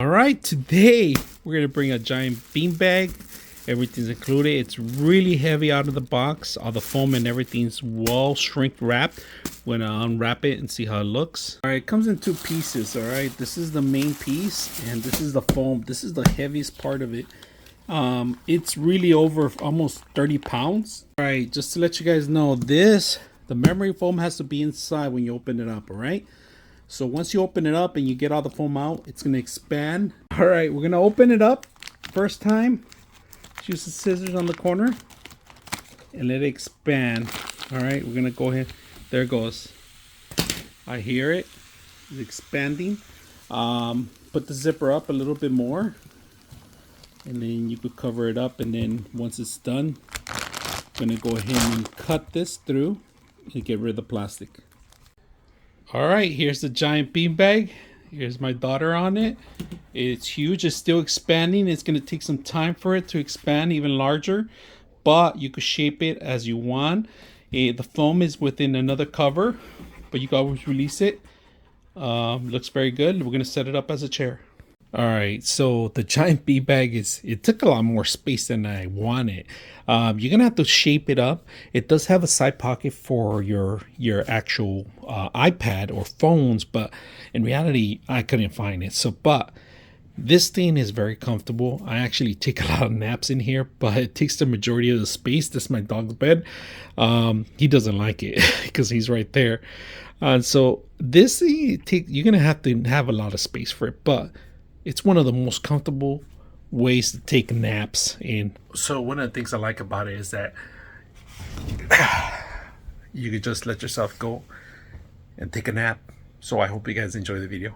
All right, today we're gonna bring a giant beanbag. Everything's included. It's really heavy out of the box. All the foam and everything's well shrink wrapped. We're gonna unwrap it and see how it looks. All right, it comes in two pieces. All right, this is the main piece and this is the foam. This is the heaviest part of it. It's really over almost 30 pounds. All right, just to let you guys know, the memory foam has to be inside when you open it up. All right. So once you open it up and you get all the foam out, it's going to expand. All right, we're going to open it up. First time, use the scissors on the corner and let it expand. All right, we're going to go ahead. There it goes. I hear it. It's expanding. Put the zipper up a little bit more. And then you could cover it up. And then once it's done, I'm going to go ahead and cut this through and get rid of the plastic. All right, here's the giant beanbag. Here's my daughter on it. It's huge. It's still expanding. It's going to take some time for it to expand even larger, but you could shape it as you want. The foam is within another cover, but you can always release it. Looks very good. We're going to set it up as a chair. All right, so the giant beanbag it took a lot more space than I wanted. You're gonna have to shape it up. It does have a side pocket for your actual iPad or phones, but in reality, I couldn't find it. But this thing is very comfortable. I actually take a lot of naps in here, but it takes the majority of the space. This is my dog's bed. He doesn't like it because he's right there. So this thing, you're gonna have to have a lot of space for it, but it's one of the most comfortable ways to take naps in. So one of the things I like about it is that you could just let yourself go and take a nap. So I hope you guys enjoy the video.